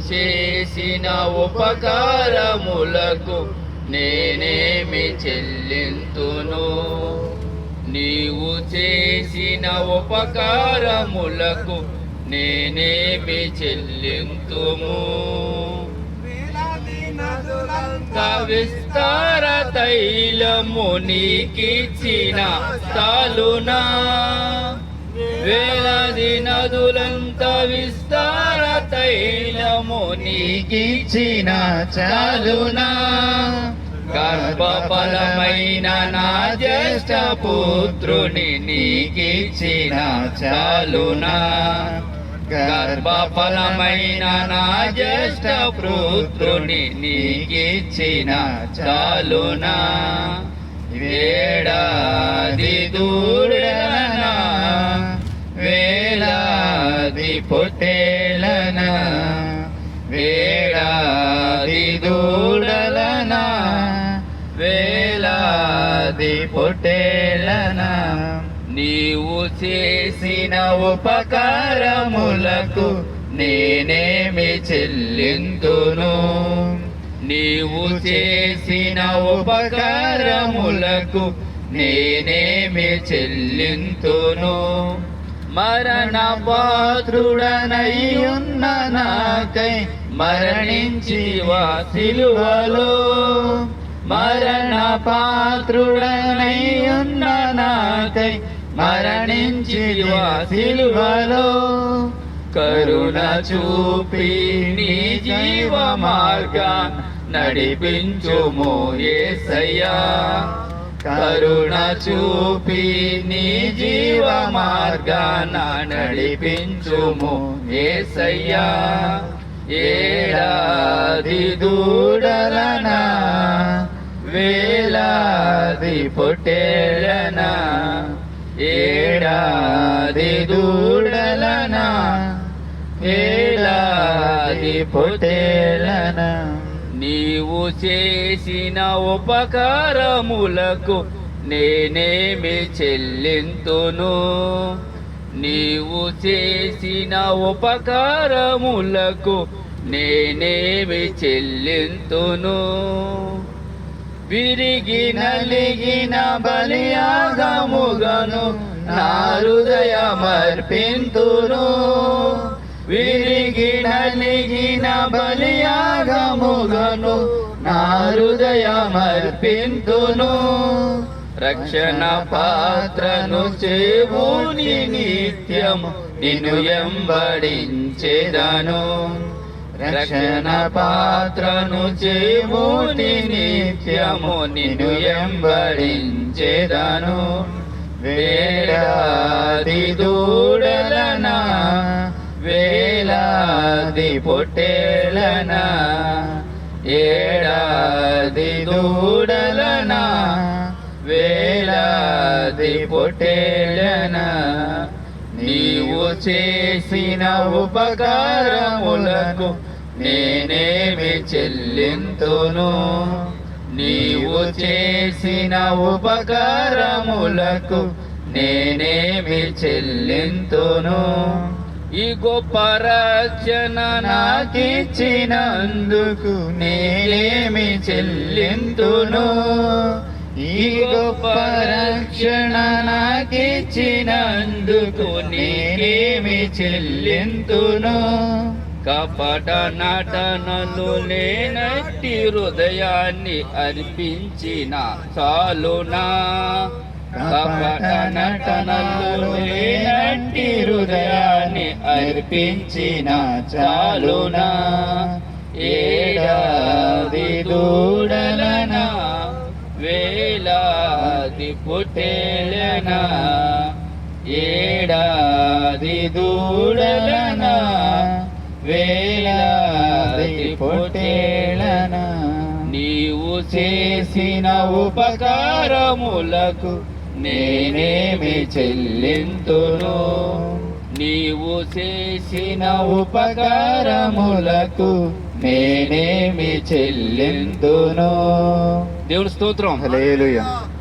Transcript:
చేసిన ఉపకారములకు నేనేమి చెల్లింతును? నీవు చేసిన ఉపకారములకు నేనేమి చెల్లింతుము? విస్తార తైలము నీకిచ్చిన చాలునా? వేలాది నదులంత విస్తార తైలము నీకిచ్చిన చాలునా? గర్భఫలమైన నా జ్యేష్ఠ పుత్రుని నీకిచ్చిన చాలునా? గర్భఫలమైన నా జ్యేష్ఠ పుత్రుని నీకిచ్చిన చాలునా? వేడాది దూడలనా, వేలాది పొట్టేలనా, వేడాది దూడలనా, వేలాది పొట్టేలనా, నీవు చేసిన ఉపకారములకు నేనేమి చెల్లింతును? నీవు చేసిన ఉపకారములకు నేనేమి చెల్లింతును? మరణ పాత్రుడనయ్యున్న నాకై మరణించివా సిలువలో, మరణ పాత్రుడనయ్యున్న నాకై మరణించివా సిలువలో, కరుణ చూపి నీ జీవ మార్గా నడిపించుము యేసయ్యా. కరుణ చూపి నీ జీవ మార్గాన నడిపించుము యేసయ్యా. ఏడాది దూడలనా, వేలాది పొట్టేలనా, ఏడాది దూడలనా, వేలాది పొట్టేలనా, నీవు చేసిన ఉపకారములకు నేనేమి చెల్లింతును? నీవు చేసిన ఉపకారములకు నేనేమి చెల్లింతును? విరిగి నలిగిన బలియాగముగను నా హృదయమర్పింతును. విరిగి నలిగిన బలియాగముగను నా హృదయమర్పింతును. రక్షణ పాత్రను చేవుని నిత్యము నిన్ను ఎంబడించెదను. రక్షణ పాత్రను చేవుని నిత్యము నిన్ను ఎంబడించెదను. వేలాది దూడలనా, వేలాది పొట్టేలనా, ఏడాది దూడలనా, వేలాది పొట్టేలనా, నీవు చేసిన ఉపకారములకు నేనేమి చెల్లింతును? నీవు చేసిన ఉపకారములకు నేనేమి చెల్లింతును? ఈ గొప్ప రక్షణ నాకిచ్చినందుకు నేనేమి చెల్లింతును? ఈ గొప్ప రక్షణ నాకిచ్చినందుకు నేనేమి చెల్లింతును? కపట నటనలు లేనట్టి హృదయాన్ని అర్పించిన చాలునా? కపట నటనలు లేనట్టి హృదయాన్ని అర్పించిన చాలునా? ఏడాది దూడలనా, వేలాది పొట్టేలనా, ఏడాది దూడలనా, వేలాది పొట్టేలనా, నీవు చేసిన ఉపకారములకు నేనేమి చెల్లింతును? నీవు చేసిన ఉపకారములకు నేనేమి చెల్లింతును? దేవుని స్తోత్రం. హల్లెలూయా.